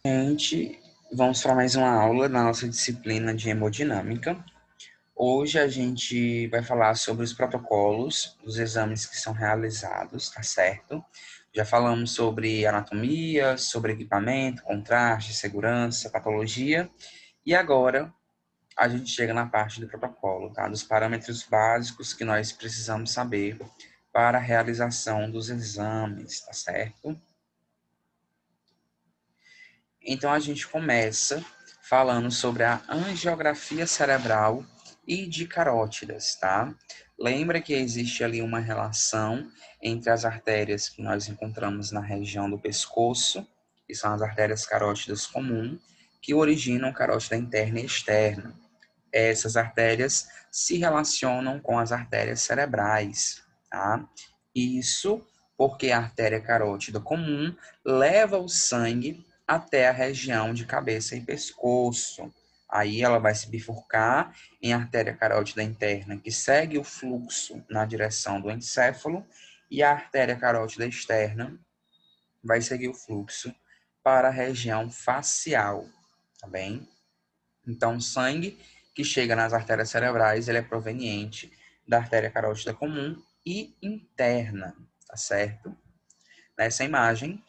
Gente, vamos para mais uma aula na nossa disciplina de hemodinâmica. Hoje a gente vai falar sobre os protocolos dos exames que são realizados, tá certo? Já falamos sobre anatomia, sobre equipamento, contraste, segurança, patologia, e agora a gente chega na parte do protocolo, tá? Dos parâmetros básicos que nós precisamos saber para a realização dos exames, tá certo? Então a gente começa falando sobre a angiografia cerebral e de carótidas, tá? Lembra que existe ali uma relação entre as artérias que nós encontramos na região do pescoço, que são as artérias carótidas comuns, que originam carótida interna e externa. Essas artérias se relacionam com as artérias cerebrais, tá? Isso porque a artéria carótida comum leva o sangue até a região de cabeça e pescoço. Aí ela vai se bifurcar em artéria carótida interna, que segue o fluxo na direção do encéfalo, e a artéria carótida externa vai seguir o fluxo para a região facial, tá bem? Então, o sangue que chega nas artérias cerebrais, ele é proveniente da artéria carótida comum e interna, tá certo? Nessa imagem,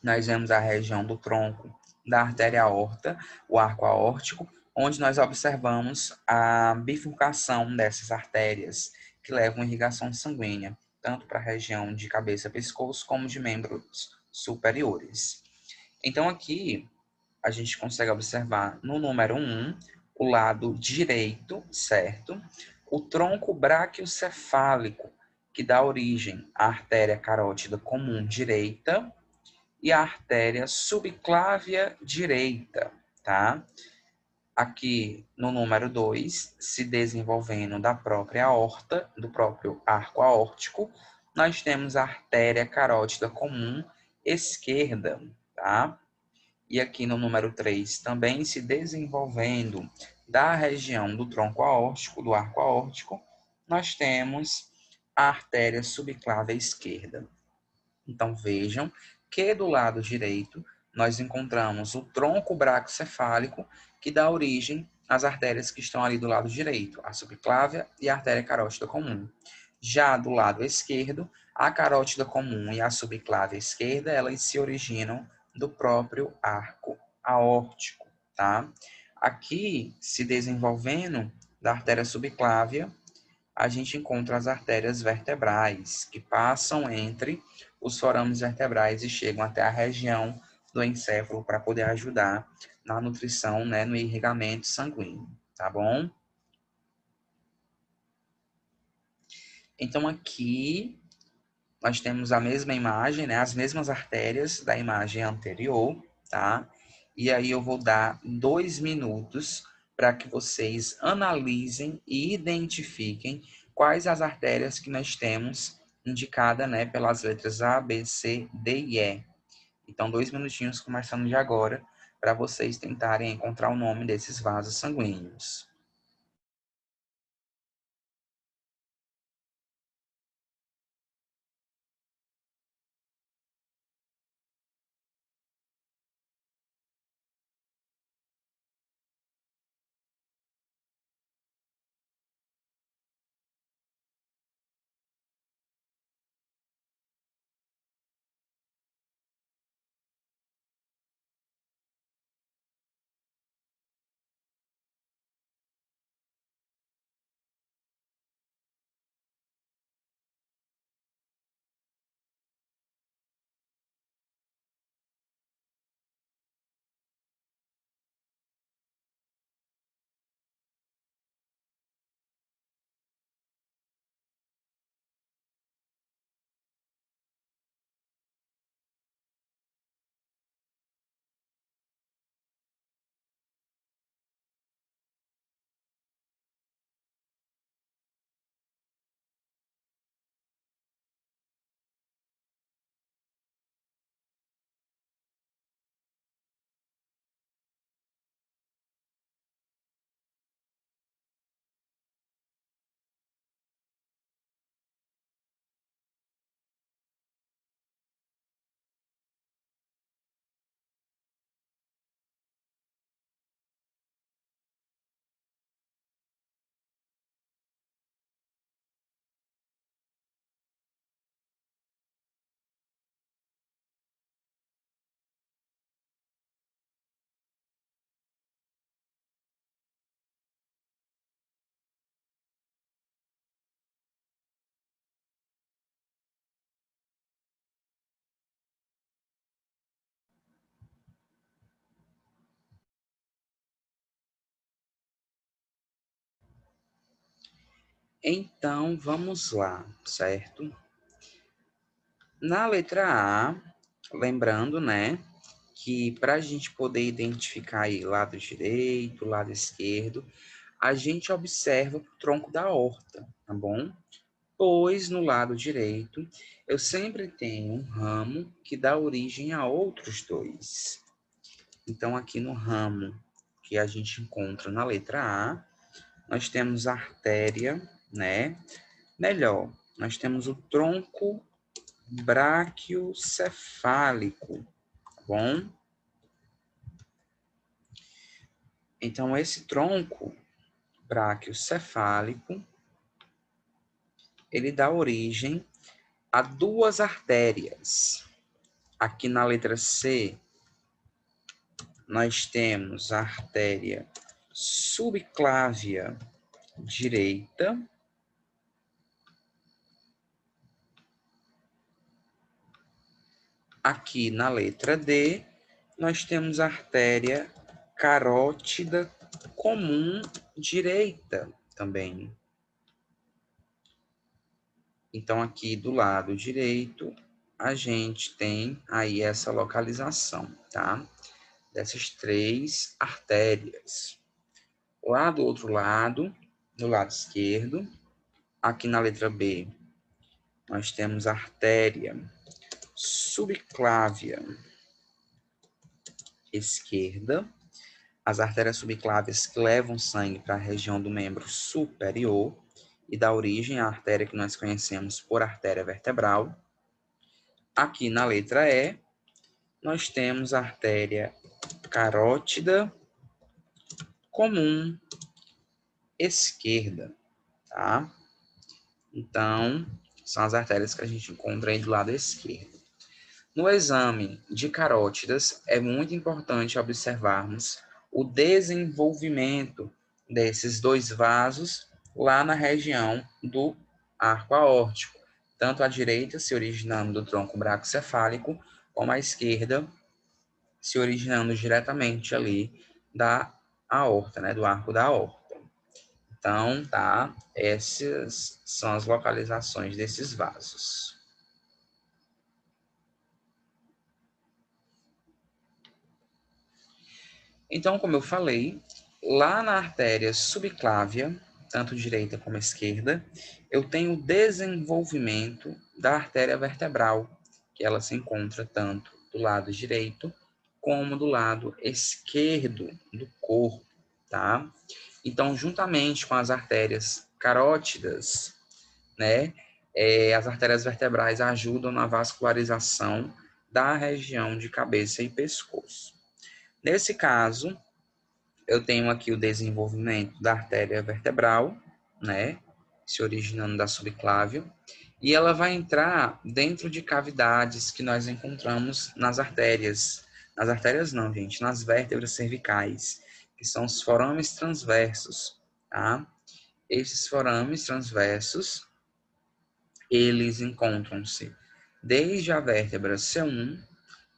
nós vemos a região do tronco da artéria aorta, o arco aórtico, onde nós observamos a bifurcação dessas artérias que levam irrigação sanguínea, tanto para a região de cabeça-pescoço como de membros superiores. Então, aqui a gente consegue observar no número 1, o lado direito, certo? O tronco braquiocefálico, que dá origem à artéria carótida comum direita e à artéria subclávia direita, tá? Aqui no número 2, se desenvolvendo da própria aorta, do próprio arco aórtico, nós temos a artéria carótida comum esquerda, tá? E aqui no número 3, também se desenvolvendo da região do tronco aórtico, do arco aórtico, nós temos a artéria subclávia esquerda. Então vejam que do lado direito nós encontramos o tronco braquiocefálico, que dá origem às artérias que estão ali do lado direito, a subclávia e a artéria carótida comum. Já do lado esquerdo, a carótida comum e a subclávia esquerda, elas se originam do próprio arco aórtico, tá? Aqui, se desenvolvendo da artéria subclávia, a gente encontra as artérias vertebrais, que passam entre os forames vertebrais e chegam até a região do encéfalo para poder ajudar na nutrição, né, no irrigamento sanguíneo, tá bom? Então aqui nós temos a mesma imagem, né, as mesmas artérias da imagem anterior, tá? E aí eu vou dar 2 minutos para que vocês analisem e identifiquem quais as artérias que nós temos indicada, né, pelas letras A, B, C, D e E. Então, 2 minutinhos começando de agora para vocês tentarem encontrar o nome desses vasos sanguíneos. Então, vamos lá, certo? Na letra A, lembrando, né, que para a gente poder identificar aí lado direito, lado esquerdo, a gente observa o tronco da horta, tá bom? Pois no lado direito, eu sempre tenho um ramo que dá origem a outros dois. Então, aqui no ramo que a gente encontra na letra A, nós temos a artéria, né? Melhor, nós temos o tronco braquiocefálico, tá bom? Então, esse tronco braquiocefálico, ele dá origem a duas artérias. Aqui na letra C, nós temos a artéria subclávia direita. Aqui na letra D, nós temos a artéria carótida comum direita também. Então, aqui do lado direito, a gente tem aí essa localização, tá? Dessas três artérias. Lá do outro lado, do lado esquerdo, aqui na letra B, nós temos a artéria subclávia esquerda. As artérias subclávias que levam sangue para a região do membro superior e dá origem à artéria que nós conhecemos por artéria vertebral. Aqui na letra E, nós temos a artéria carótida comum esquerda, tá? Então, são as artérias que a gente encontra aí do lado esquerdo. No exame de carótidas, é muito importante observarmos o desenvolvimento desses dois vasos lá na região do arco aórtico, tanto à direita se originando do tronco braquiocefálico, como à esquerda se originando diretamente ali da aorta, né, do arco da aorta. Então, tá, essas são as localizações desses vasos. Então, como eu falei, lá na artéria subclávia, tanto direita como esquerda, eu tenho o desenvolvimento da artéria vertebral, que ela se encontra tanto do lado direito como do lado esquerdo do corpo, tá? Então, juntamente com as artérias carótidas, né, as artérias vertebrais ajudam na vascularização da região de cabeça e pescoço. Nesse caso, eu tenho aqui o desenvolvimento da artéria vertebral, né, se originando da subclávia, e ela vai entrar dentro de cavidades que nós encontramos nas artérias. Nas artérias não, gente, nas vértebras cervicais, que são os forames transversos, tá? Esses forames transversos, eles encontram-se desde a vértebra C1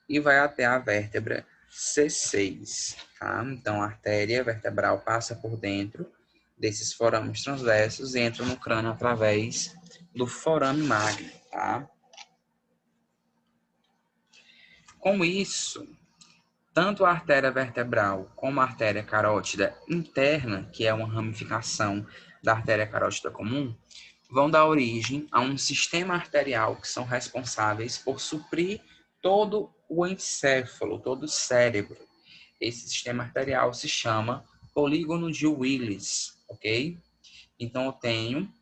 e vai até a vértebra C6, tá? Então, a artéria vertebral passa por dentro desses forames transversos e entra no crânio através do forame magno, tá? Com isso, tanto a artéria vertebral como a artéria carótida interna, que é uma ramificação da artéria carótida comum, vão dar origem a um sistema arterial que são responsáveis por suprir todo o encéfalo, todo o cérebro. Esse sistema arterial se chama polígono de Willis, ok? Então, eu tenho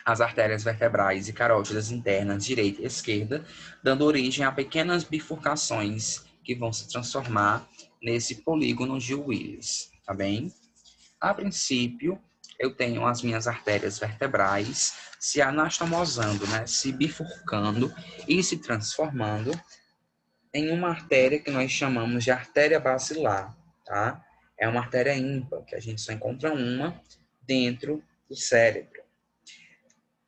as artérias vertebrais e carótidas internas, direita e esquerda, dando origem a pequenas bifurcações que vão se transformar nesse polígono de Willis, tá bem? A princípio, eu tenho as minhas artérias vertebrais se anastomosando, né, se bifurcando e se transformando em uma artéria que nós chamamos de artéria basilar, tá? É uma artéria ímpar, que a gente só encontra uma dentro do cérebro.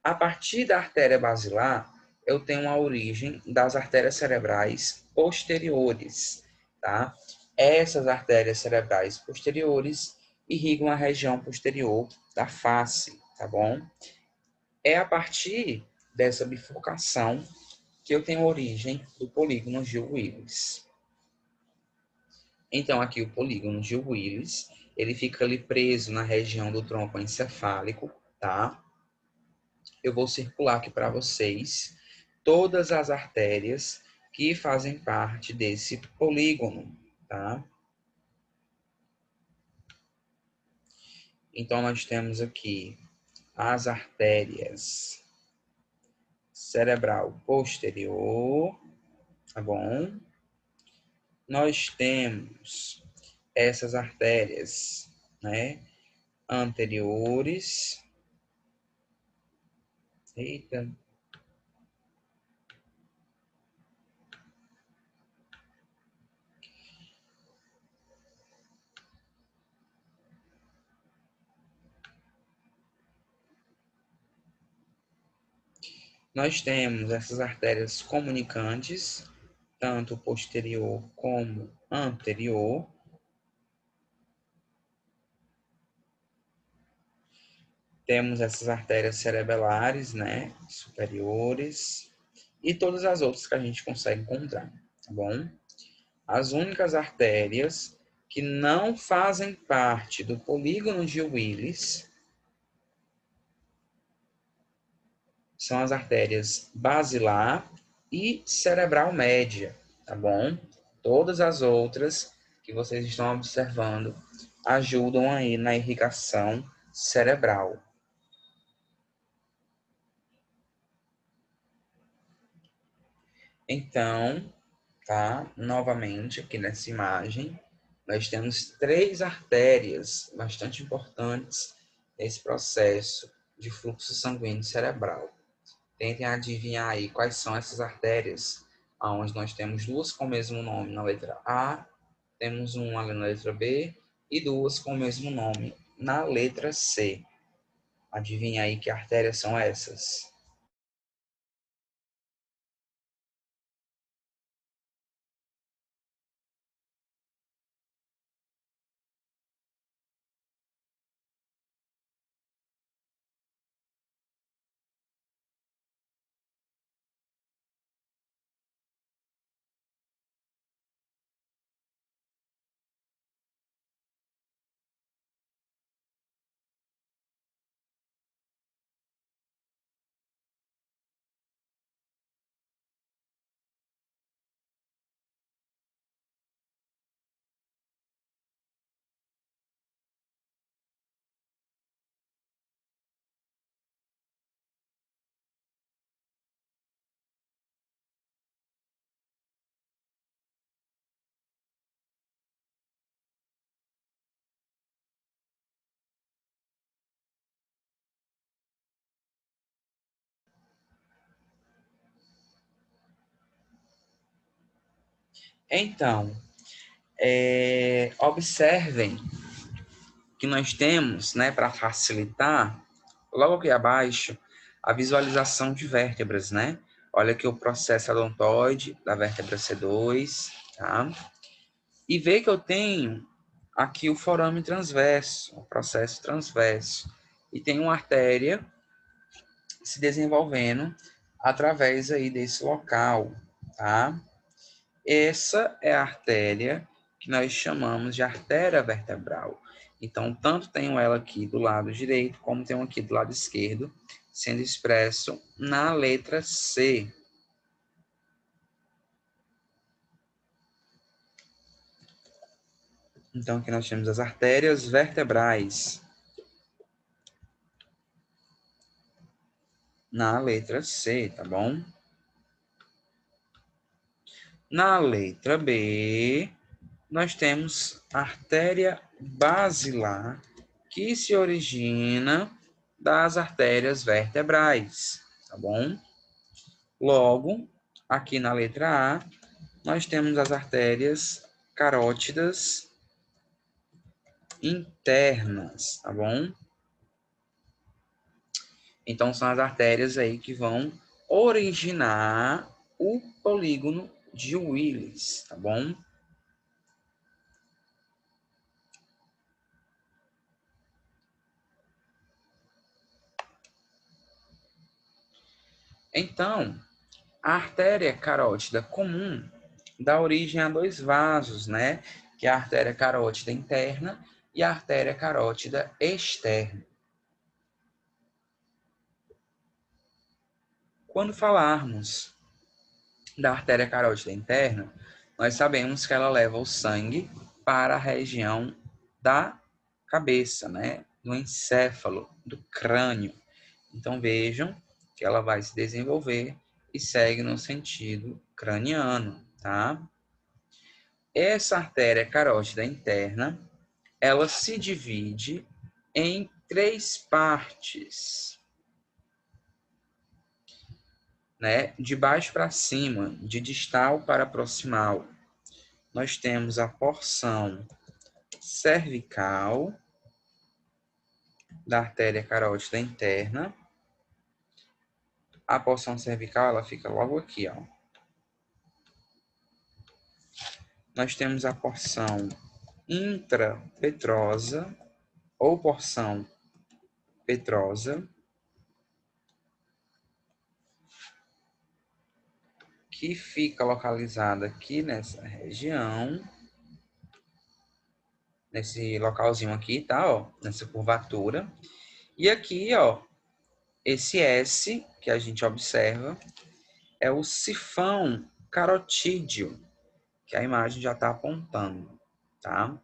A partir da artéria basilar, eu tenho a origem das artérias cerebrais posteriores, tá? Essas artérias cerebrais posteriores irrigam a região posterior da face. tá bom? É a partir dessa bifurcação que eu tenho origem do polígono Gil-Willis. Então, aqui o polígono Gil-Willis, ele fica ali preso na região do tronco encefálico, tá? Eu vou circular aqui para vocês todas as artérias que fazem parte desse polígono, tá? Então, nós temos aqui as artérias cerebral posterior, tá bom? Nós temos essas artérias, né, anteriores. Eita. Nós temos essas artérias comunicantes, tanto posterior como anterior. Temos essas artérias cerebelares, né, superiores, e todas as outras que a gente consegue encontrar, tá bom? As únicas artérias que não fazem parte do polígono de Willis são as artérias basilar e cerebral média, tá bom? Todas as outras que vocês estão observando ajudam aí na irrigação cerebral. Então, tá? Novamente aqui nessa imagem, nós temos 3 artérias bastante importantes nesse processo de fluxo sanguíneo cerebral. Tentem adivinhar aí quais são essas artérias, onde nós temos 2 com o mesmo nome na letra A, temos uma ali na letra B e 2 com o mesmo nome na letra C. Adivinha aí que artérias são essas? Então, observem que nós temos, né, para facilitar, logo aqui abaixo, a visualização de vértebras, né? Olha aqui o processo odontoide da vértebra C2, tá? E vê que eu tenho aqui o forame transverso, o processo transverso, e tem uma artéria se desenvolvendo através aí desse local, tá? Essa é a artéria que nós chamamos de artéria vertebral. Então, tanto tenho ela aqui do lado direito, como tenho aqui do lado esquerdo, sendo expresso na letra C. Então, aqui nós temos as artérias vertebrais na letra C, tá bom? Na letra B, nós temos a artéria basilar, que se origina das artérias vertebrais, tá bom? Logo, aqui na letra A, nós temos as artérias carótidas internas, tá bom? Então, são as artérias aí que vão originar o polígono de Willis, tá bom? Então, a artéria carótida comum dá origem a dois vasos, né? Que é a artéria carótida interna e a artéria carótida externa. Quando falarmos da artéria carótida interna, nós sabemos que ela leva o sangue para a região da cabeça, né? Do encéfalo, do crânio. Então vejam que ela vai se desenvolver e segue no sentido craniano, tá? Essa artéria carótida interna, ela se divide em três partes, né? De baixo para cima, de distal para proximal. Nós temos a porção cervical da artéria carótida interna. A porção cervical, ela fica logo aqui, ó. Nós temos a porção intrapetrosa ou porção petrosa, que fica localizada aqui nessa região, nesse localzinho aqui, tá, ó, nessa curvatura. E aqui, ó, esse S que a gente observa é o sifão carotídeo, que a imagem já está apontando, tá?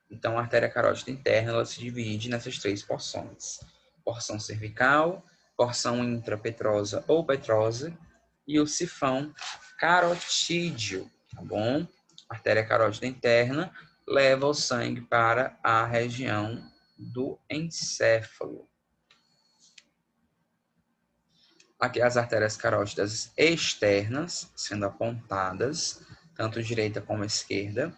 Então, a artéria carótida interna, ela se divide nessas três porções. Porção cervical, porção intrapetrosa ou petrosa e o sifão carotídeo, tá bom? A artéria carótida interna leva o sangue para a região do encéfalo. Aqui as artérias carótidas externas, sendo apontadas, tanto direita como esquerda.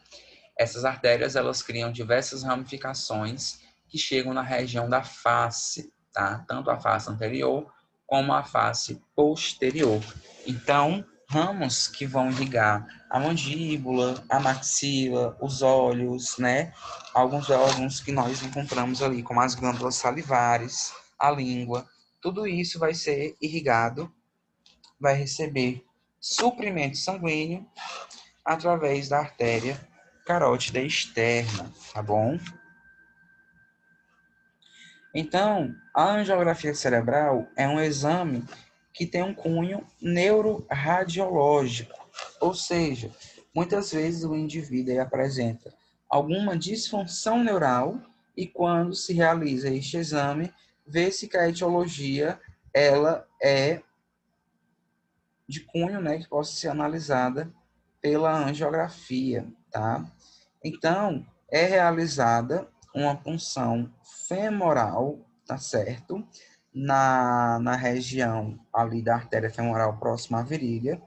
Essas artérias, elas criam diversas ramificações que chegam na região da face, tá? Tanto a face anterior como a face posterior. Então, ramos que vão ligar a mandíbula, a maxila, os olhos, né? Alguns órgãos que nós encontramos ali, como as glândulas salivares, a língua. Tudo isso vai ser irrigado, vai receber suprimento sanguíneo através da artéria carótida externa, tá bom? Então, a angiografia cerebral é um exame que tem um cunho neuroradiológico, ou seja, muitas vezes o indivíduo apresenta alguma disfunção neural e quando se realiza este exame, vê-se que a etiologia ela é de cunho, né, que possa ser analisada pela angiografia, tá? Então, é realizada uma punção femoral, tá certo? Na região ali da artéria femoral próxima à virilha,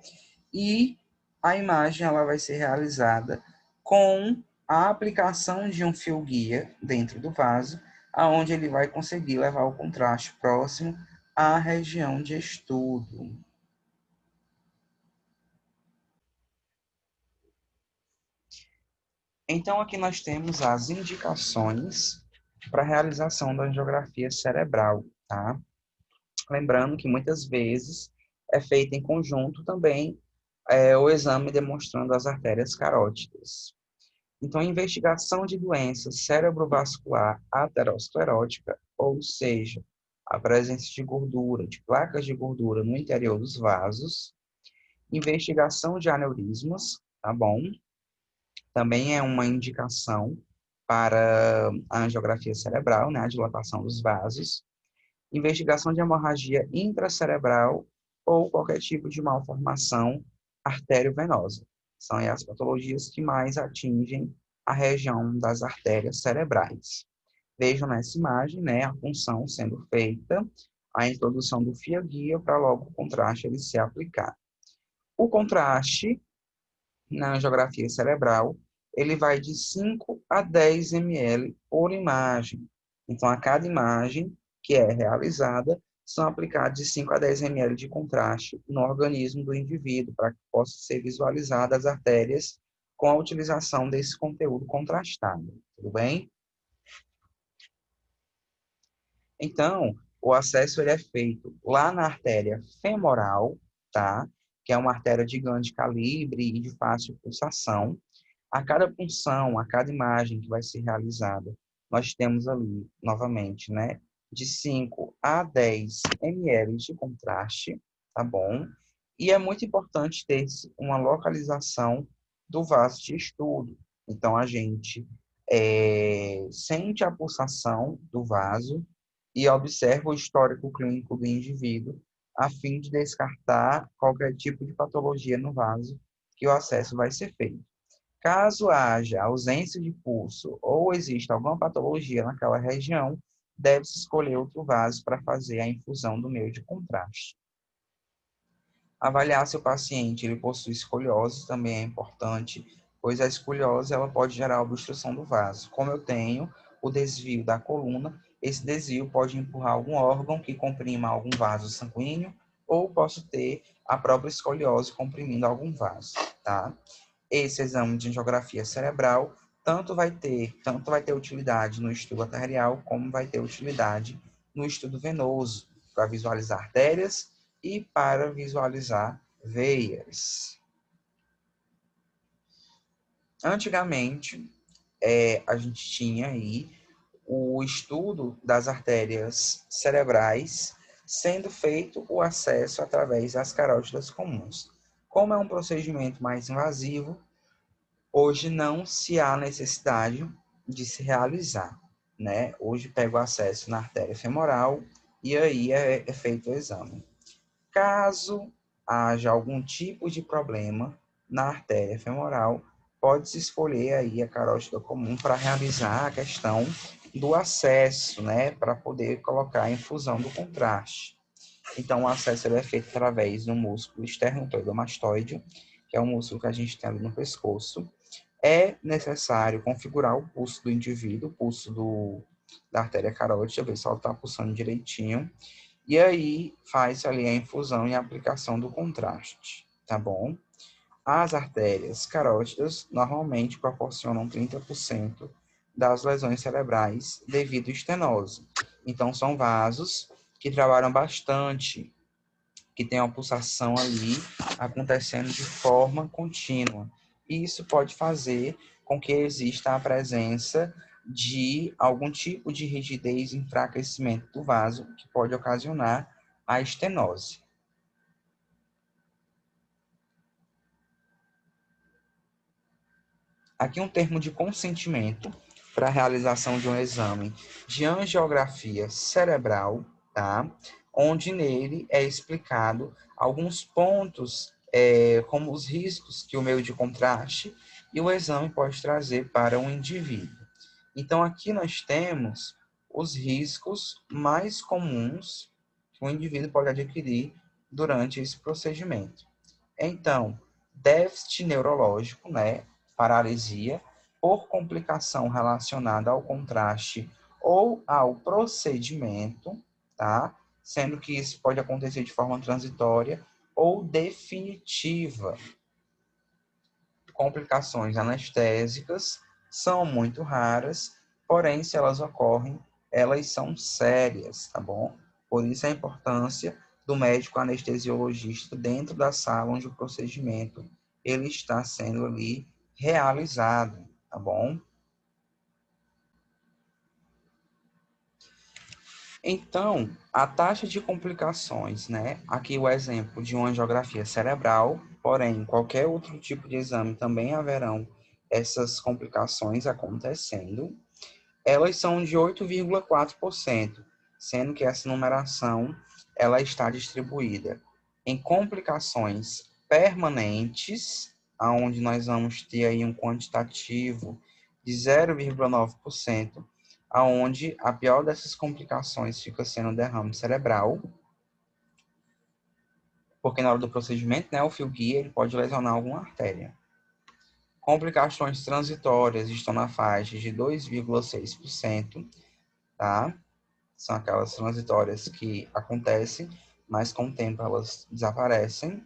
e a imagem ela vai ser realizada com a aplicação de um fio guia dentro do vaso, aonde ele vai conseguir levar o contraste próximo à região de estudo. Então, aqui nós temos as indicações para a realização da angiografia cerebral, tá? Lembrando que muitas vezes é feito em conjunto também o exame demonstrando as artérias carótidas. Então, a investigação de doença cerebrovascular aterosclerótica, ou seja, a presença de gordura, de placas de gordura no interior dos vasos, investigação de aneurismas, tá bom? Também é uma indicação para a angiografia cerebral, né, a dilatação dos vasos, investigação de hemorragia intracerebral ou qualquer tipo de malformação arteriovenosa. São as patologias que mais atingem a região das artérias cerebrais. Vejam nessa imagem, né, a punção sendo feita, a introdução do fio-guia para logo o contraste ele ser aplicado. O contraste na angiografia cerebral, ele vai de 5 a 10 ml por imagem. Então, a cada imagem que é realizada, são aplicados de 5 a 10 ml de contraste no organismo do indivíduo, para que possa ser visualizadas as artérias com a utilização desse conteúdo contrastado. Tudo bem? Então, O acesso ele é feito lá na artéria femoral, tá? Que é uma artéria de grande calibre e de fácil pulsação. A cada punção, a cada imagem que vai ser realizada, nós temos ali, novamente, né, de 5 a 10 ml de contraste, tá bom? E é muito importante ter uma localização do vaso de estudo. Então, a gente sente a pulsação do vaso e observa o histórico clínico do indivíduo, a fim de descartar qualquer tipo de patologia no vaso que o acesso vai ser feito. Caso haja ausência de pulso ou exista alguma patologia naquela região, deve-se escolher outro vaso para fazer a infusão do meio de contraste. Avaliar se o paciente ele possui escoliose também é importante, pois a escoliose ela pode gerar obstrução do vaso. Como eu tenho o desvio da coluna, esse desvio pode empurrar algum órgão que comprima algum vaso sanguíneo, ou posso ter a própria escoliose comprimindo algum vaso, tá? Esse exame de angiografia cerebral tanto vai ter utilidade no estudo arterial, como vai ter utilidade no estudo venoso, para visualizar artérias e para visualizar veias. Antigamente, a gente tinha aí o estudo das artérias cerebrais, sendo feito o acesso através das carótidas comuns. Como é um procedimento mais invasivo, hoje não se há necessidade de se realizar, né? Hoje pega o acesso na artéria femoral e aí é feito o exame. Caso haja algum tipo de problema na artéria femoral, pode-se escolher aí a carótida comum para realizar a questão do acesso, né? Para poder colocar a infusão do contraste. Então, o acesso é feito através do músculo esternocleidomastoide, que é o músculo que a gente tem ali no pescoço. É necessário configurar o pulso do indivíduo, o pulso da artéria carótida, ver se ela está pulsando direitinho. E aí faz ali a infusão e a aplicação do contraste, tá bom? As artérias carótidas normalmente proporcionam 30% das lesões cerebrais devido à estenose. Então, são vasos que trabalham bastante, que tem uma pulsação ali acontecendo de forma contínua. E isso pode fazer com que exista a presença de algum tipo de rigidez e enfraquecimento do vaso, que pode ocasionar a estenose. Aqui um termo de consentimento para a realização de um exame de angiografia cerebral, tá? Onde nele é explicado alguns pontos, como os riscos que o meio de contraste e o exame pode trazer para um indivíduo. Então, aqui nós temos os riscos mais comuns que o indivíduo pode adquirir durante esse procedimento. Então, déficit neurológico, né, paralisia, por complicação relacionada ao contraste ou ao procedimento, tá? Sendo que isso pode acontecer de forma transitória ou definitiva. Complicações anestésicas são muito raras, porém, se elas ocorrem, elas são sérias, tá bom? Por isso a importância do médico anestesiologista dentro da sala onde o procedimento ele está sendo ali realizado, tá bom? Então, a taxa de complicações, né? Aqui o exemplo de uma angiografia cerebral, porém, qualquer outro tipo de exame também haverão essas complicações acontecendo. Elas são de 8,4%, sendo que essa numeração ela está distribuída em complicações permanentes, aonde nós vamos ter aí um quantitativo de 0,9%, aonde a pior dessas complicações fica sendo o derrame cerebral, porque na hora do procedimento, né, o fio guia ele pode lesionar alguma artéria. Complicações transitórias estão na faixa de 2,6%, tá? São aquelas transitórias que acontecem, mas com o tempo elas desaparecem.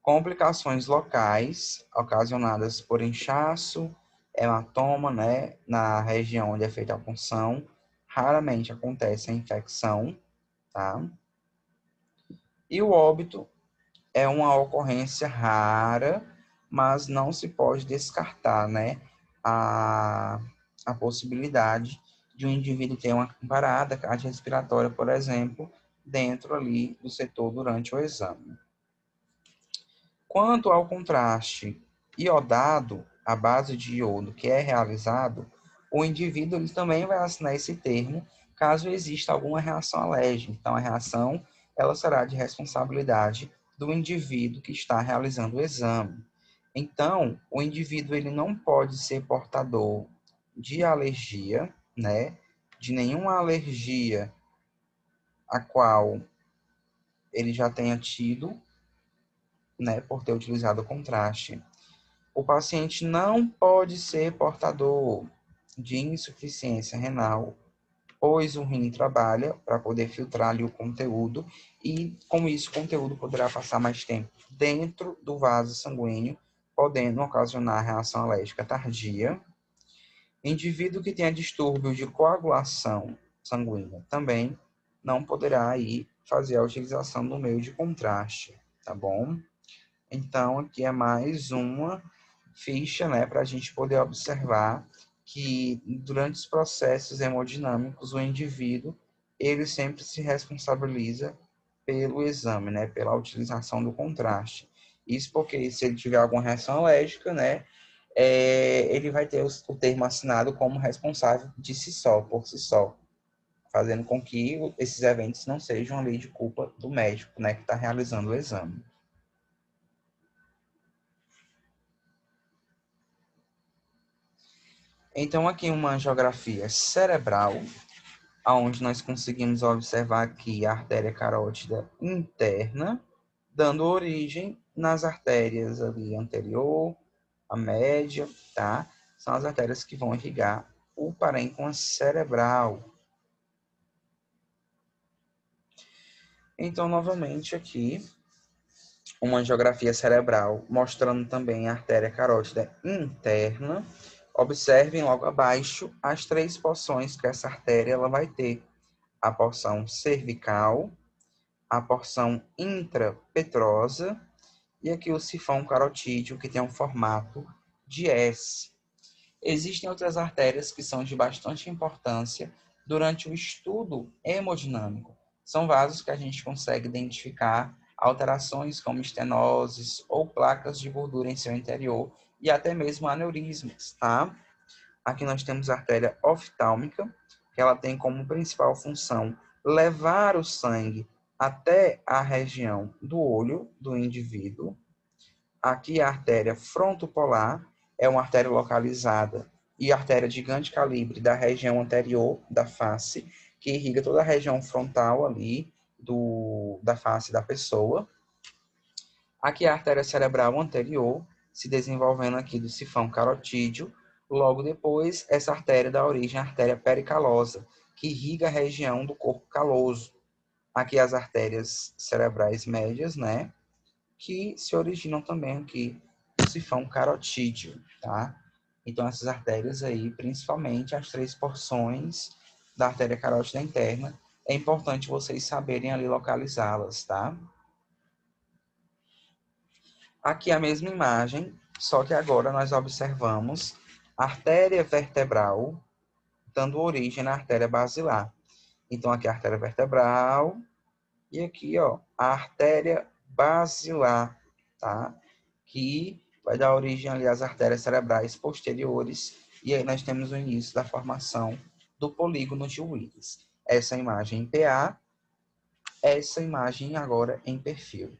Complicações locais ocasionadas por inchaço, hematoma, né, na região onde é feita a punção. Raramente acontece a infecção, tá? E o óbito é uma ocorrência rara, mas não se pode descartar, né, a, a possibilidade de um indivíduo ter uma parada cardiorrespiratória, por exemplo, dentro ali do setor durante o exame. Quanto ao contraste iodado à base de iodo que é realizado, o indivíduo ele também vai assinar esse termo caso exista alguma reação alérgica. Então, a reação ela será de responsabilidade do indivíduo que está realizando o exame. Então, o indivíduo ele não pode ser portador de alergia, né? De nenhuma alergia a qual ele já tenha tido, né, por ter utilizado o contraste. O paciente não pode ser portador de insuficiência renal, pois o rim trabalha para poder filtrar ali o conteúdo e, com isso, o conteúdo poderá passar mais tempo dentro do vaso sanguíneo, podendo ocasionar reação alérgica tardia. Indivíduo que tenha distúrbio de coagulação sanguínea também não poderá aí fazer a utilização do meio de contraste, tá bom? Então, aqui é mais uma ficha, né, para a gente poder observar que durante os processos hemodinâmicos, o indivíduo, ele sempre se responsabiliza pelo exame, né, pela utilização do contraste. Isso porque se ele tiver alguma reação alérgica, né, ele vai ter o termo assinado como responsável de si só, por si só, fazendo com que esses eventos não sejam ali de culpa do médico, né, que está realizando o exame. Então, aqui uma angiografia cerebral, onde nós conseguimos observar aqui a artéria carótida interna, dando origem nas artérias ali anterior, a média, tá? São as artérias que vão irrigar o parênquima cerebral. Então, novamente aqui, uma angiografia cerebral mostrando também a artéria carótida interna. Observem logo abaixo as três porções que essa artéria ela vai ter. A porção cervical, a porção intrapetrosa e aqui o sifão carotídeo, que tem um formato de S. Existem outras artérias que são de bastante importância durante o estudo hemodinâmico. São vasos que a gente consegue identificar alterações como estenoses ou placas de gordura em seu interior e até mesmo aneurismas, tá? Aqui nós temos a artéria oftálmica, que ela tem como principal função levar o sangue até a região do olho do indivíduo. Aqui a artéria frontopolar é uma artéria localizada e artéria de grande calibre da região anterior da face, que irriga toda a região frontal ali da face da pessoa. Aqui a artéria cerebral anterior, se desenvolvendo aqui do sifão carotídeo. Logo depois, essa artéria dá origem à artéria pericalosa, que irriga a região do corpo caloso. Aqui as artérias cerebrais médias, né? Que se originam também aqui do sifão carotídeo, tá? Então, essas artérias aí, principalmente as três porções da artéria carótida interna, é importante vocês saberem ali localizá-las, tá? Aqui a mesma imagem, só que agora nós observamos a artéria vertebral dando origem na artéria basilar. Então, aqui a artéria vertebral e aqui, ó, a artéria basilar, tá? Que vai dar origem ali às artérias cerebrais posteriores e aí nós temos o início da formação do polígono de Willis. Essa imagem em PA, essa imagem agora em perfil.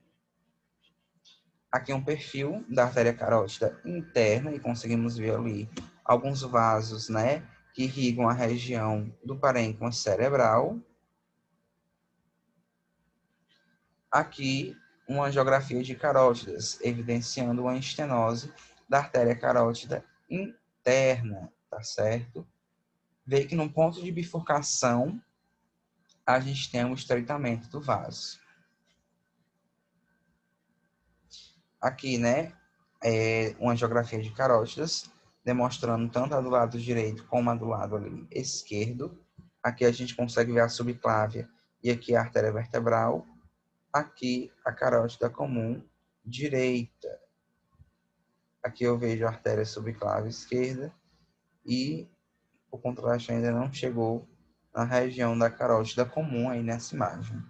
Aqui um perfil da artéria carótida interna e conseguimos ver ali alguns vasos, né, que irrigam a região do parênquima cerebral. Aqui uma angiografia de carótidas, evidenciando uma estenose da artéria carótida interna, tá certo? Vê que no ponto de bifurcação a gente tem o estreitamento do vaso. Aqui, né, uma angiografia de carótidas, demonstrando tanto a do lado direito como a do lado ali esquerdo. Aqui a gente consegue ver a subclávia e aqui a artéria vertebral, aqui a carótida comum direita. Aqui eu vejo a artéria subclave esquerda e o contraste ainda não chegou na região da carótida comum aí nessa imagem.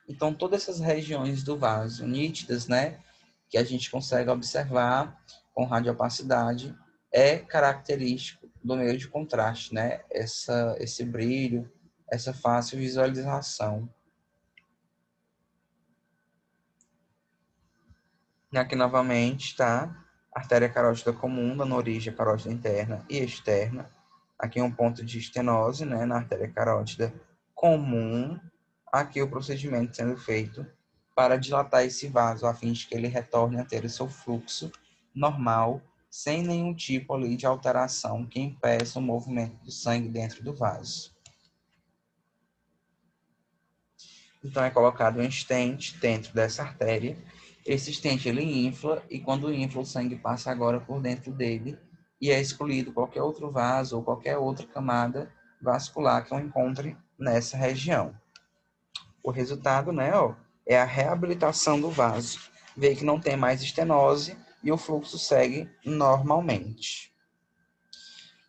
Então, todas essas regiões do vaso nítidas, né, que a gente consegue observar com radiopacidade, é característico do meio de contraste, né, esse brilho, essa fácil visualização. E aqui novamente está a artéria carótida comum, dando origem à carótida interna e externa. Aqui um ponto de estenose, né, na artéria carótida comum. Aqui o procedimento sendo feito para dilatar esse vaso, a fim de que ele retorne a ter o seu fluxo normal, sem nenhum tipo ali de alteração que impeça o movimento do sangue dentro do vaso. Então é colocado um stent dentro dessa artéria. Esse stent ele infla e quando infla o sangue passa agora por dentro dele e é excluído qualquer outro vaso ou qualquer outra camada vascular que eu encontre nessa região. O resultado, né, ó, é a reabilitação do vaso. Vê que não tem mais estenose e o fluxo segue normalmente.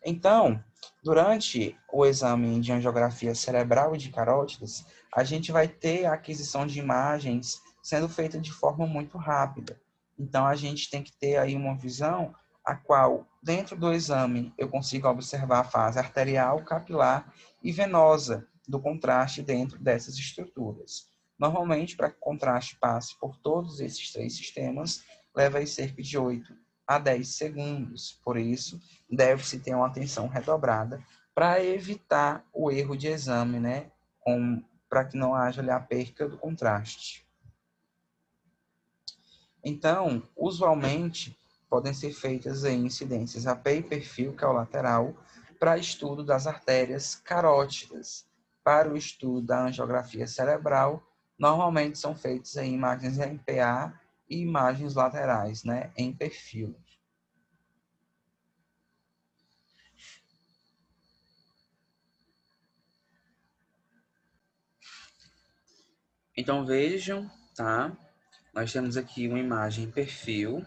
Então, durante o exame de angiografia cerebral e de carótidas, a gente vai ter a aquisição de imagens sendo feita de forma muito rápida. Então, a gente tem que ter aí uma visão a qual, dentro do exame, eu consigo observar a fase arterial, capilar e venosa do contraste dentro dessas estruturas. Normalmente, para que o contraste passe por todos esses três sistemas, leva aí cerca de 8 a 10 segundos. Por isso, deve-se ter uma atenção redobrada para evitar o erro de exame, né? Para que não haja ali a perca do contraste. Então, usualmente, podem ser feitas aí incidências AP e perfil, que é o lateral, para estudo das artérias carótidas. Para o estudo da angiografia cerebral, normalmente são feitas aí imagens em PA e imagens laterais, né, em perfil. Então vejam, tá? Nós temos aqui uma imagem perfil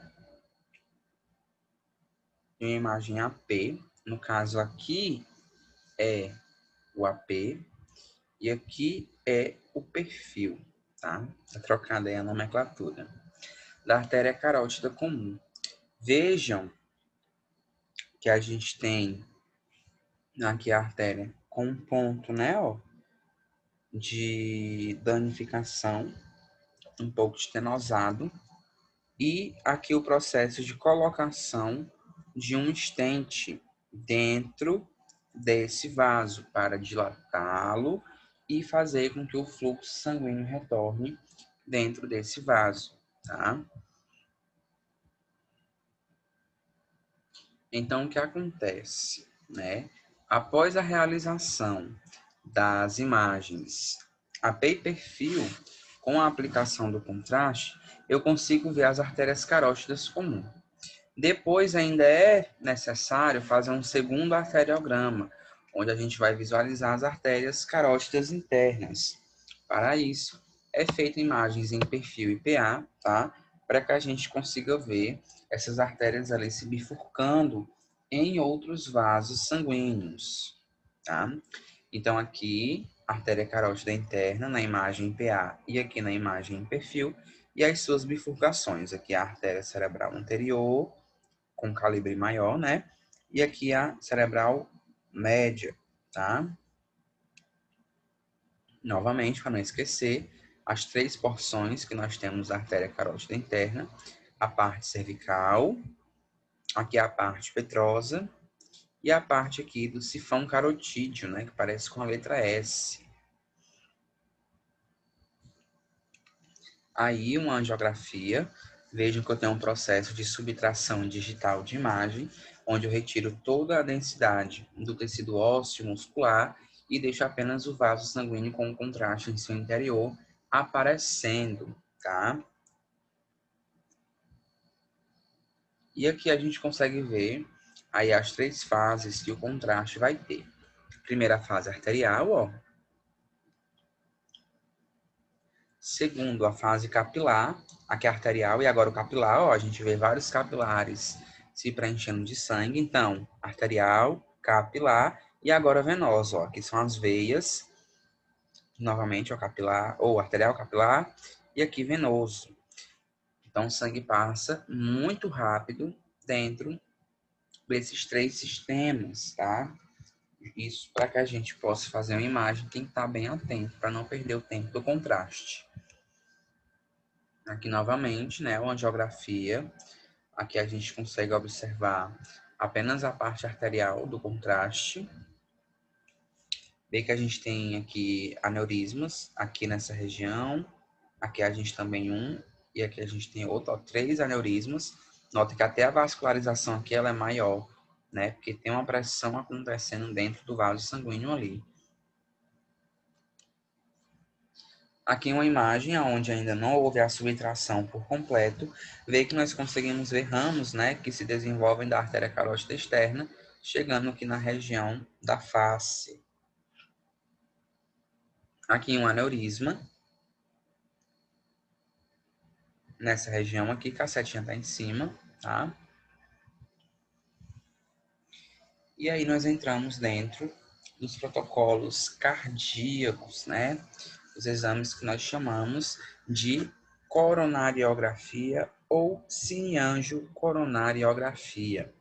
e uma imagem AP. No caso aqui é o AP e aqui é o perfil, tá? Tá trocada aí a nomenclatura da artéria carótida comum. Vejam que a gente tem aqui a artéria com um ponto, né, ó, de danificação, um pouco estenosado, e aqui o processo de colocação de um stent dentro desse vaso para dilatá-lo e fazer com que o fluxo sanguíneo retorne dentro desse vaso, tá? Então, o que acontece, né? Após a realização das imagens a pay-per-view, com a aplicação do contraste, eu consigo ver as artérias carótidas comuns. Depois ainda é necessário fazer um segundo arteriograma, onde a gente vai visualizar as artérias carótidas internas. Para isso, é feita imagens em perfil e PA, tá? Para que a gente consiga ver essas artérias ali se bifurcando em outros vasos sanguíneos, tá? Então aqui, artéria carótida interna na imagem em PA e aqui na imagem em perfil, e as suas bifurcações. Aqui a artéria cerebral anterior, com calibre maior, né? E aqui a cerebral média, tá? Novamente, para não esquecer, as três porções que nós temos da artéria carótida interna, a parte cervical, aqui a parte petrosa e a parte aqui do sifão carotídeo, né, que parece com a letra S. Aí uma angiografia, vejam que eu tenho um processo de subtração digital de imagem, onde eu retiro toda a densidade do tecido ósseo muscular e deixo apenas o vaso sanguíneo com o contraste em seu interior aparecendo, tá? E aqui a gente consegue ver aí as três fases que o contraste vai ter. Primeira fase arterial, ó, Segundo, a fase capilar, aqui é arterial, e agora o capilar, ó, a gente vê vários capilares se preenchendo de sangue. Então, arterial, capilar e agora venoso, ó, que são as veias, novamente, ó, capilar, ou arterial, capilar, e aqui venoso. Então, o sangue passa muito rápido dentro desses três sistemas, tá? Isso para que a gente possa fazer uma imagem, tem que estar bem atento para não perder o tempo do contraste. Aqui novamente, né, uma angiografia. Aqui a gente consegue observar apenas a parte arterial do contraste. Vê que a gente tem aqui aneurismas, aqui nessa região. Aqui a gente também e aqui a gente tem outro, ó, 3 aneurismas. Nota que até a vascularização aqui ela é maior, né? Porque tem uma pressão acontecendo dentro do vaso sanguíneo ali. Aqui uma imagem onde ainda não houve a subtração por completo, vê que nós conseguimos ver ramos, né, que se desenvolvem da artéria carótida externa, chegando aqui na região da face. Aqui um aneurisma, nessa região aqui, que a setinha está em cima, tá? E aí nós entramos dentro dos protocolos cardíacos, né? Os exames que nós chamamos de coronariografia ou cineangiocoronariografia.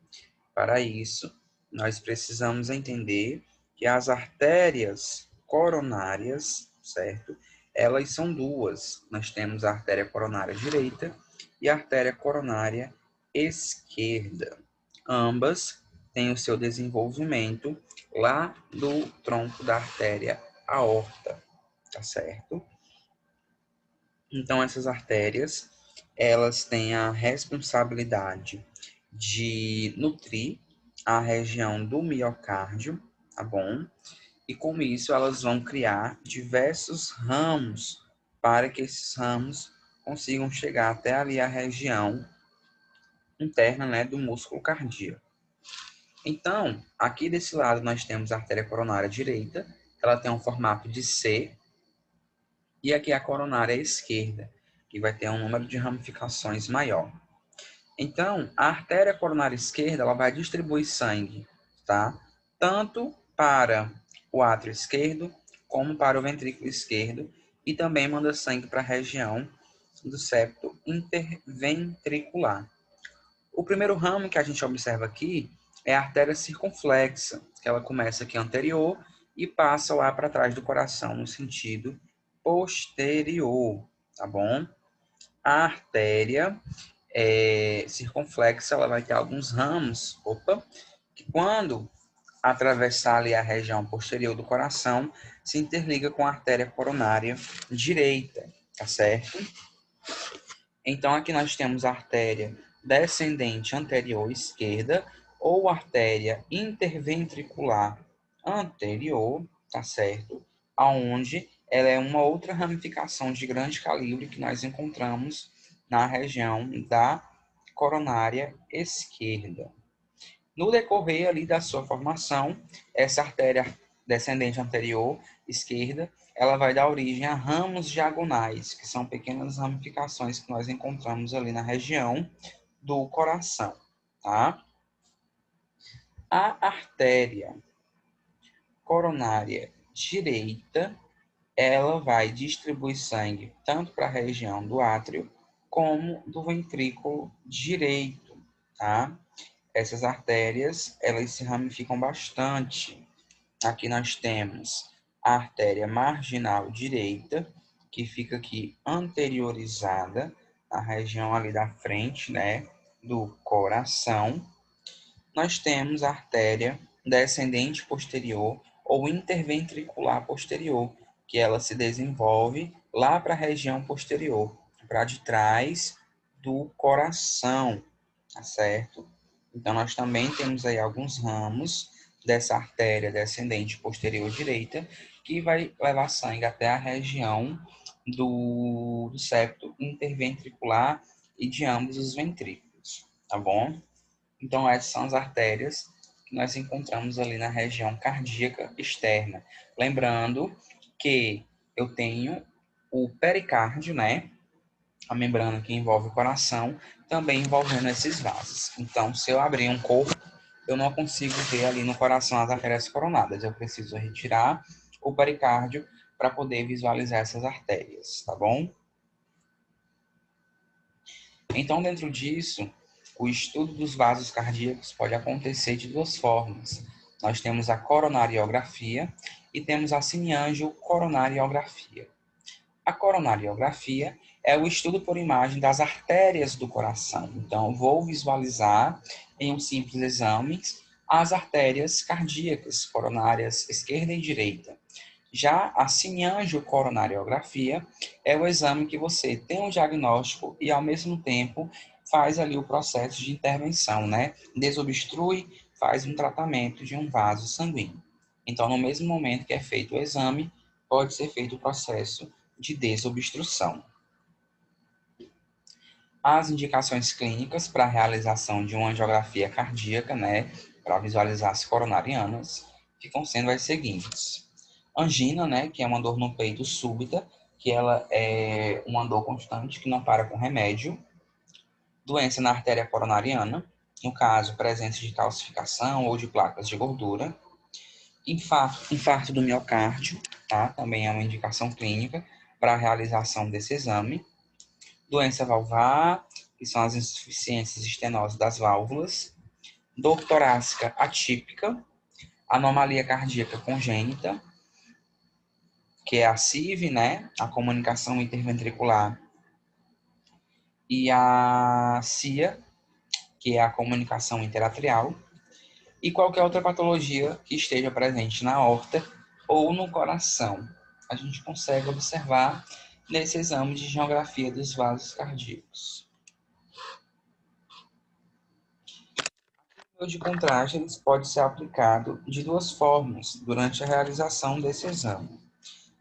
Para isso, nós precisamos entender que as artérias coronárias, certo? Elas são duas. Nós temos a artéria coronária direita e a artéria coronária esquerda. Ambas têm o seu desenvolvimento lá do tronco da artéria aorta, tá certo? Então, essas artérias, elas têm a responsabilidade de nutrir a região do miocárdio, tá bom? E com isso, elas vão criar diversos ramos para que esses ramos consigam chegar até ali a região interna, né, do músculo cardíaco. Então, aqui desse lado nós temos a artéria coronária direita, ela tem um formato de C, e aqui a coronária esquerda, que vai ter um número de ramificações maior. Então, a artéria coronária esquerda, ela vai distribuir sangue, tá? Tanto para o átrio esquerdo, como para o ventrículo esquerdo, e também manda sangue para a região do septo interventricular. O primeiro ramo que a gente observa aqui é a artéria circunflexa, que ela começa aqui anterior e passa lá para trás do coração, no sentido posterior, tá bom? A artéria circunflexa, ela vai ter alguns ramos, que quando atravessar ali a região posterior do coração, se interliga com a artéria coronária direita, tá certo? Então, aqui nós temos a artéria descendente anterior esquerda ou artéria interventricular anterior, tá certo? Aonde ela é uma outra ramificação de grande calibre que nós encontramos na região da coronária esquerda. No decorrer ali da sua formação, essa artéria descendente anterior esquerda, ela vai dar origem a ramos diagonais, que são pequenas ramificações que nós encontramos ali na região do coração, tá? A artéria coronária direita, ela vai distribuir sangue tanto para a região do átrio como do ventrículo direito, tá? Essas artérias, elas se ramificam bastante. Aqui nós temos a artéria marginal direita, que fica aqui anteriorizada, na região ali da frente, né, do coração. Nós temos a artéria descendente posterior ou interventricular posterior, que ela se desenvolve lá para a região posterior, para de trás do coração, tá certo? Então, nós também temos aí alguns ramos dessa artéria descendente posterior direita, que vai levar sangue até a região do septo interventricular e de ambos os ventrículos, tá bom? Então, essas são as artérias que nós encontramos ali na região cardíaca externa. Lembrando que eu tenho o pericárdio, né? A membrana que envolve o coração, também envolvendo esses vasos. Então, se eu abrir um corpo, eu não consigo ver ali no coração as artérias coronadas. Eu preciso retirar o pericárdio para poder visualizar essas artérias, tá bom? Então, dentro disso, o estudo dos vasos cardíacos pode acontecer de duas formas. Nós temos a coronariografia e temos a cineangiocoronariografia. A coronariografia é o estudo por imagem das artérias do coração. Então, eu vou visualizar em um simples exame as artérias cardíacas coronárias esquerda e direita. Já a cineangiocoronariografia é o exame que você tem um diagnóstico e, ao mesmo tempo, faz ali o processo de intervenção, né? Desobstrui, faz um tratamento de um vaso sanguíneo. Então, no mesmo momento que é feito o exame, pode ser feito o processo de desobstrução. As indicações clínicas para a realização de uma angiografia cardíaca, né, para visualizar as coronarianas, ficam sendo as seguintes. Angina, né, que é uma dor no peito súbita, que ela é uma dor constante que não para com remédio. Doença na artéria coronariana, no caso, presença de calcificação ou de placas de gordura. Infarto do miocárdio, tá? Também é uma indicação clínica para a realização desse exame. Doença valvar, que são as insuficiências estenosas das válvulas. Dor torácica atípica, anomalia cardíaca congênita, que é a CIV, né? A comunicação interventricular, e a CIA, que é a comunicação interatrial, e qualquer outra patologia que esteja presente na aorta ou no coração. A gente consegue observar nesse exame de geografia dos vasos cardíacos. O nível de contraste pode ser aplicado de duas formas durante a realização desse exame.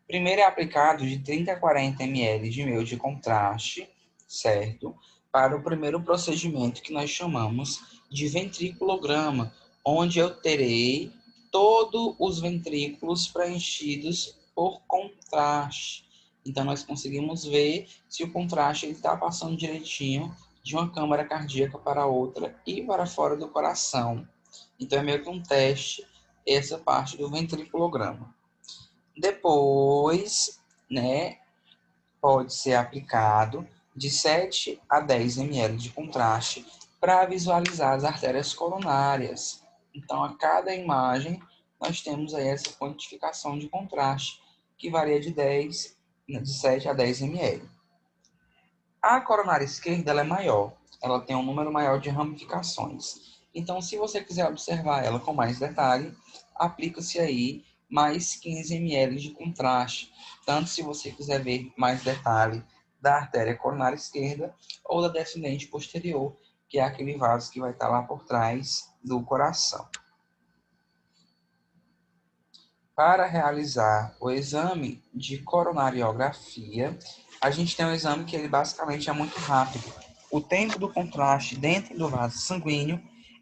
Primeiro é aplicado de 30 a 40 ml de meio de contraste, certo? Para o primeiro procedimento que nós chamamos de ventriculograma, onde eu terei todos os ventrículos preenchidos por contraste. Então, nós conseguimos ver se o contraste está passando direitinho de uma câmara cardíaca para outra e para fora do coração. Então, é meio que um teste, essa parte do ventriculograma. Depois, né, pode ser aplicado de 7 a 10 ml de contraste para visualizar as artérias coronárias. Então, a cada imagem, nós temos aí essa quantificação de contraste, que varia de 7 a 10 ml. A coronária esquerda ela é maior, ela tem um número maior de ramificações. Então, se você quiser observar ela com mais detalhe, aplica-se aí mais 15 ml de contraste, tanto se você quiser ver mais detalhe da artéria coronária esquerda ou da descendente posterior, que é aquele vaso que vai estar lá por trás do coração. Para realizar o exame de coronariografia, a gente tem um exame que ele basicamente é muito rápido. O tempo do contraste dentro do vaso sanguíneo,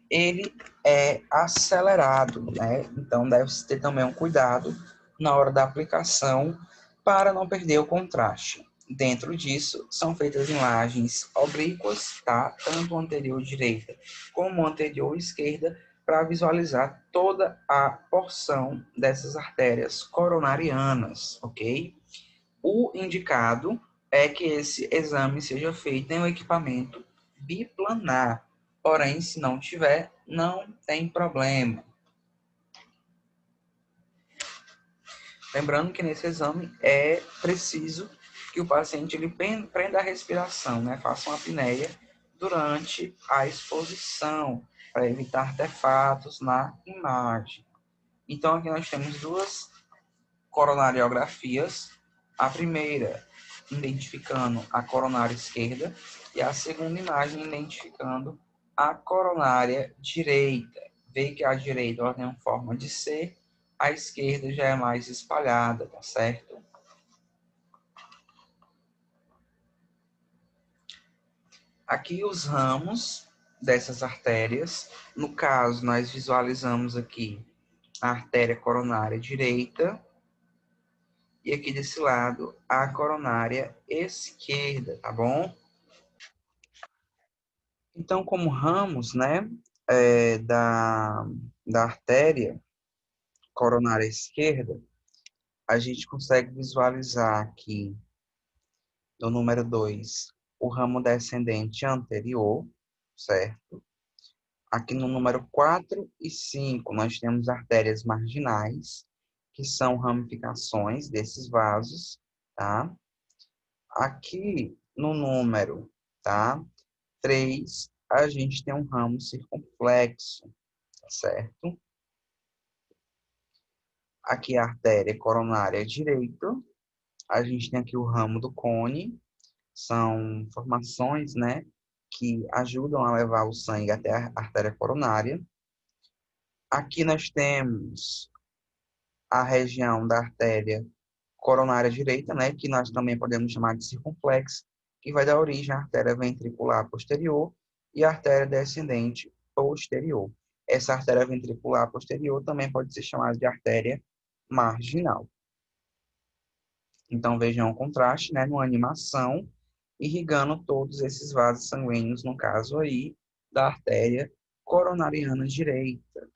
ele é acelerado, né? Então, deve-se ter também um cuidado na hora da aplicação para não perder o contraste. Dentro disso, são feitas imagens oblíquas, tá? Tanto anterior direita como anterior esquerda, para visualizar toda a porção dessas artérias coronarianas, ok? O indicado é que esse exame seja feito em um equipamento biplanar, porém, se não tiver, não tem problema. Lembrando que nesse exame é preciso que o paciente ele prenda a respiração, né? Faça uma apneia durante a exposição, para evitar artefatos na imagem. Então, aqui nós temos duas coronariografias. A primeira, identificando a coronária esquerda, e a segunda imagem, identificando a coronária direita. Vê que a direita ela tem uma forma de C, a esquerda já é mais espalhada, tá certo? Aqui os ramos dessas artérias. No caso, nós visualizamos aqui a artéria coronária direita e aqui desse lado a coronária esquerda, tá bom? Então, como ramos, né, da artéria coronária esquerda, a gente consegue visualizar aqui no número 2 o ramo descendente anterior, certo? Aqui no número 4 e 5 nós temos artérias marginais, que são ramificações desses vasos, tá? Aqui no número, tá? 3 a gente tem um ramo circunflexo, tá certo? Aqui a artéria coronária direita, a gente tem aqui o ramo do cone, são formações, né, que ajudam a levar o sangue até a artéria coronária. Aqui nós temos a região da artéria coronária direita, né, que nós também podemos chamar de circunflexo, que vai dar origem à artéria ventricular posterior e à artéria descendente posterior. Essa artéria ventricular posterior também pode ser chamada de artéria marginal. Então, vejam o contraste, né, numa animação, irrigando todos esses vasos sanguíneos, no caso aí, da artéria coronariana direita.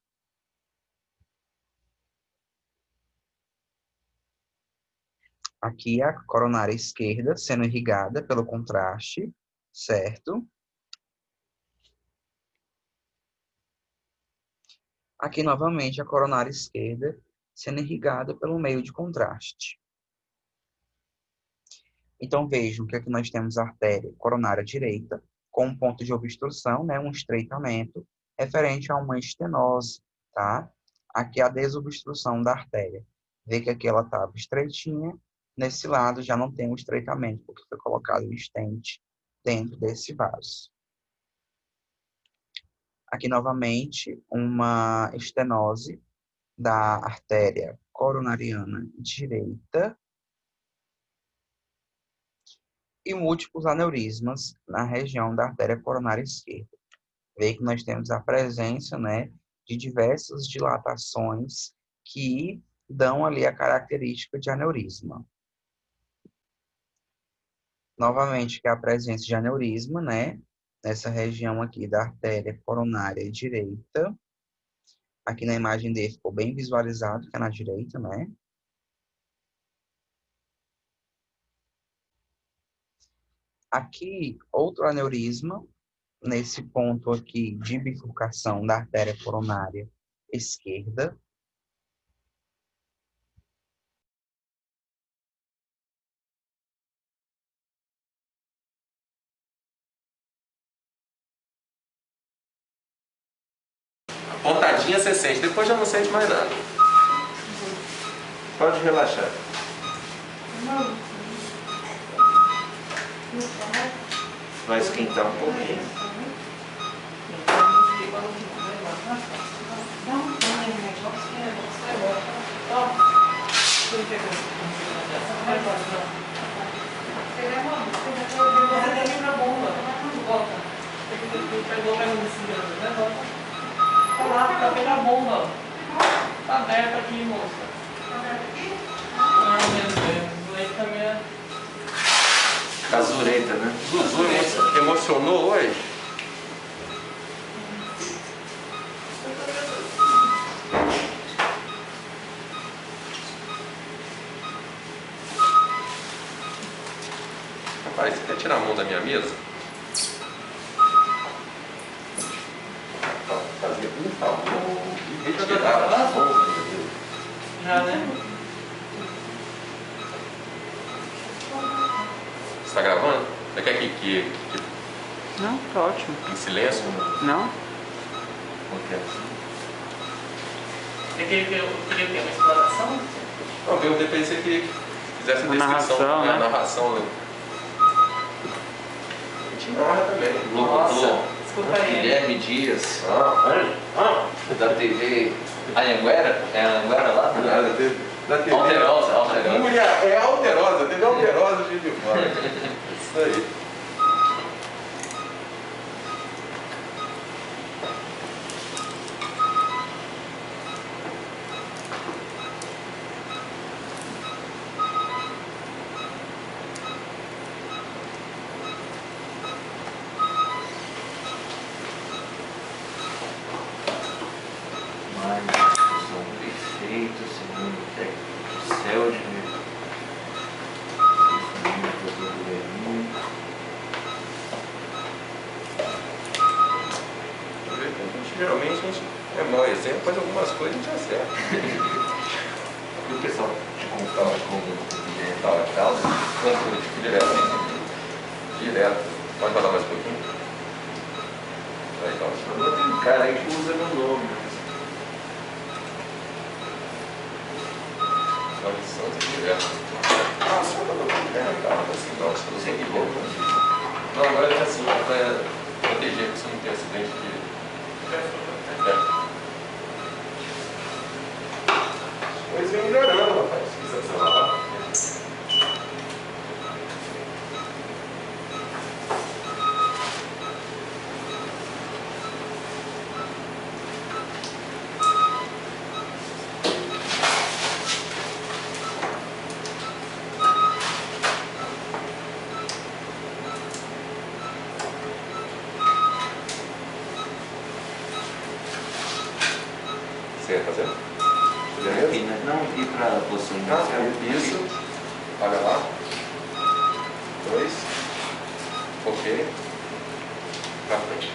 Aqui a coronária esquerda sendo irrigada pelo contraste, certo? Aqui novamente a coronária esquerda sendo irrigada pelo meio de contraste. Então vejam que aqui nós temos a artéria coronária direita com um ponto de obstrução, né, um estreitamento, referente a uma estenose, tá? Aqui a desobstrução da artéria. Vê que aqui ela estava estreitinha, nesse lado já não tem um estreitamento, porque foi colocado um estente dentro desse vaso. Aqui novamente uma estenose da artéria coronariana direita e múltiplos aneurismas na região da artéria coronária esquerda. Vê que nós temos a presença, né, de diversas dilatações que dão ali a característica de aneurisma. Novamente, que é a presença de aneurisma, né, nessa região aqui da artéria coronária direita. Aqui na imagem dele ficou bem visualizado, que é na direita, né? Aqui, outro aneurisma, nesse ponto aqui de bifurcação da artéria coronária esquerda. Pontadinha você sente, depois já não sente mais nada. Pode relaxar. Vai esquentar um pouquinho. Tá lá, tá pela bomba. Tá aberto aqui, moça. Tá aberto aqui? Não, mesmo. O leite também é. Cazureta, né? Zuzu emocionou hoje? Rapaz, você quer tirar a mão da minha mesa? Fazer um favor e retirar a mão. Já, né? Você tá gravando? Você quer que Não, tá ótimo. em silêncio? Não? Porque Você queria o quê? Uma exploração? não, eu pensei que fizesse a Uma descrição, narração, né? A né? narração, né? A gente narra também. Nossa, escuta aí. Guilherme Dias, Ah, da TV Anhanguera, é Anhanguera lá? da TV. Alterosa, Alterosa. Mulher, é Alterosa, TV Alterosa de fora. Isso aí. hoje. Geralmente a gente é mal exemplo, faz algumas coisas e a gente acerta. E o pessoal de computador digital de casa, compra tipo direto. Direto. Pode falar mais um pouquinho? Aí, então. Tem um cara aí que usa meu nome. Nome Santos direto. Ah, só quando eu assim, não, se você que bom. Não, agora é assim, para proteger que você não tem acidente de. Mas vem melhorando, rapaz. Sensacional. Você ia fazer? Aqui, né? Não, ir para a posição inicial. Isso. Olha lá. 2. Ok. Pra frente.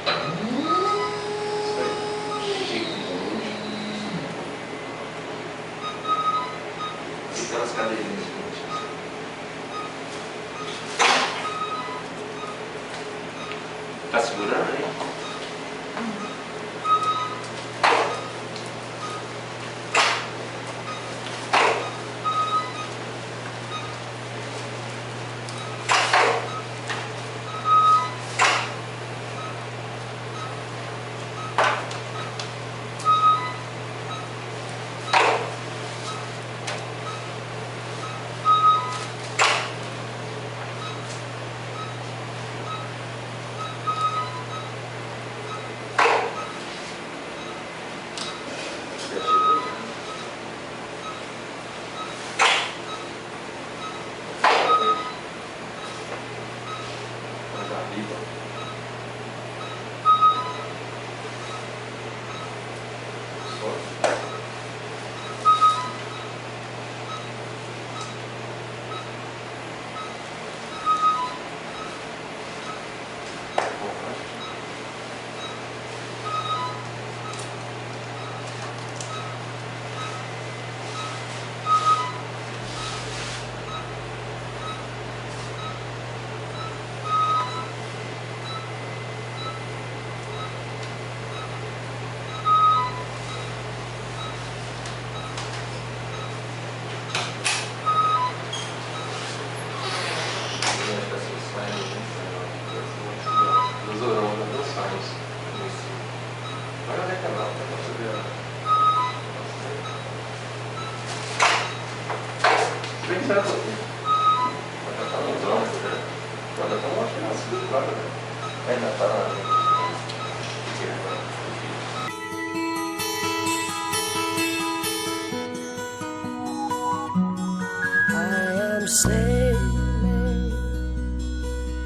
Isso aí. Fica nas cadeirinhas. Tá segurando aí?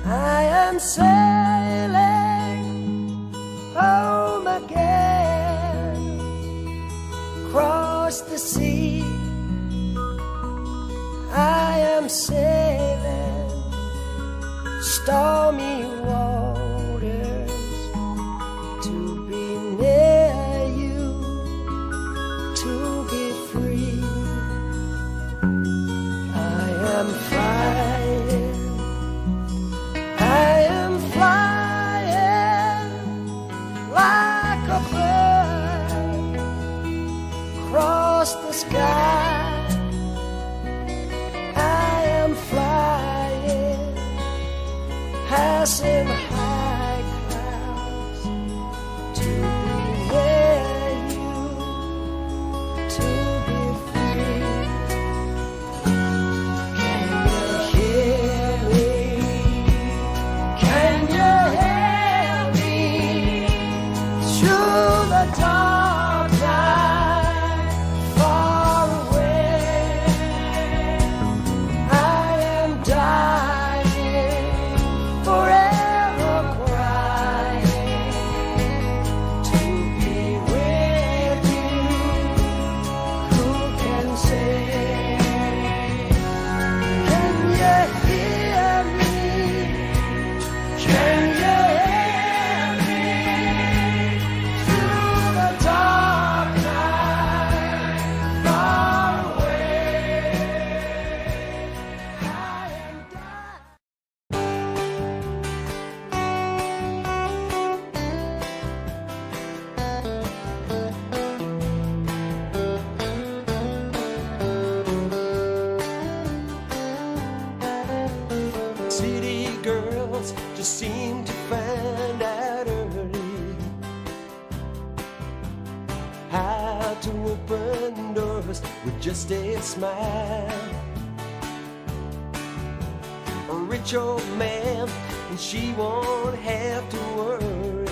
I am sailing home again, across the sea. I am sailing stormy waters to be near you, to be free. I am flying, I am flying like a bird across the sky. I am flying, passing how to open doors with just a smile. A rich old man, and she won't have to worry.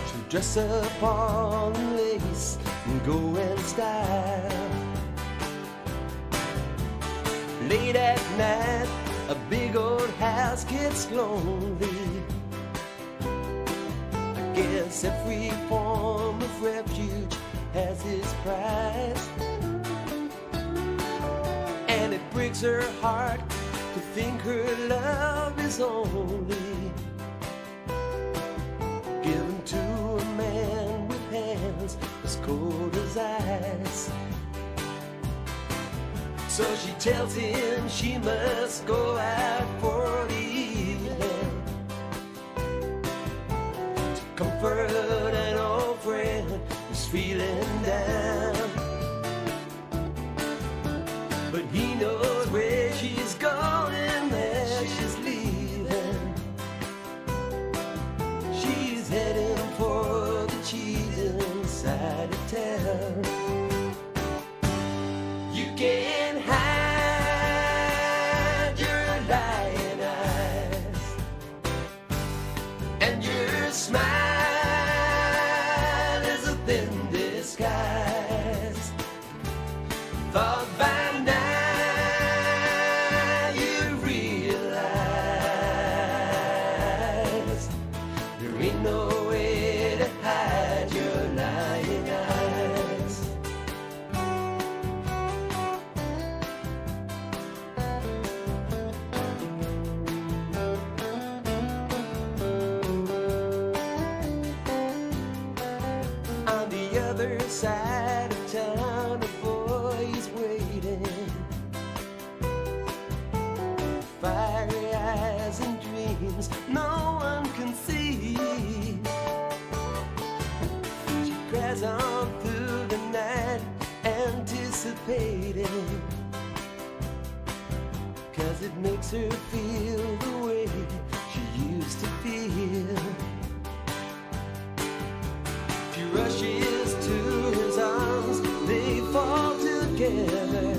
She'll dress up all in lace and go in style. Late at night, a big old house gets lonely. I guess every form of refuge has its price, and it breaks her heart to think her love is only given to a man with hands as cold as ice. So she tells him she must go out for the evening to comfort an old friend who's feeling down. But he knows where she's going, that she's leaving. She's heading for the cheating side of town. You can't hide your lying eyes, and your smile is a thin disguise. Thought by now you realize there ain't no way to hide your lying eyes. On the other side of town, a boy is waiting. Fiery eyes and dreams no one can see. She cries on through the night, anticipating, 'cause it makes her feel the way she used to feel. She rushes to his arms, they fall together.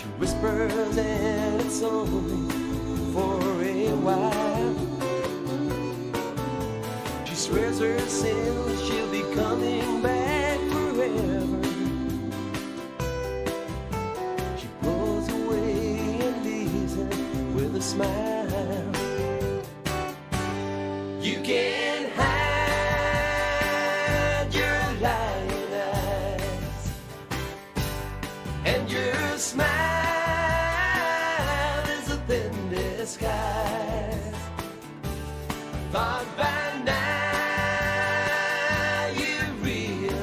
She whispers and it's only for a while. She swears her sins, she'll be coming back forever. She pulls away and leaves him with a smile. You can't hide your lying eyes, and your smile is a thin disguise. Thought by now you realize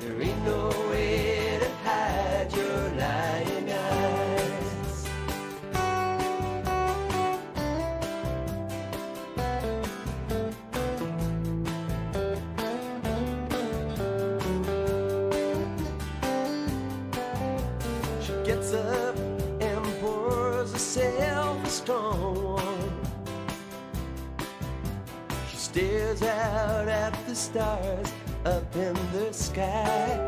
there ain't no way to hide your lying eyes. She gets up and pours herself a strong one. She stares out at the stars up in the sky.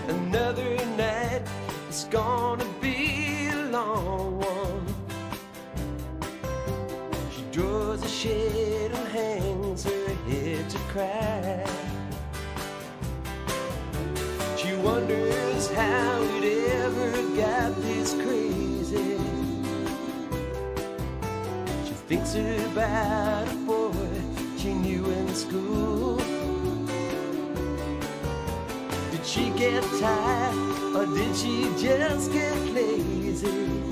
Another night, it's gonna be a long one. She draws a shade and hangs her head to cry. She wonders how it ever got this crazy. She thinks about a boy she knew in school. Did she get tired, or did she just get lazy?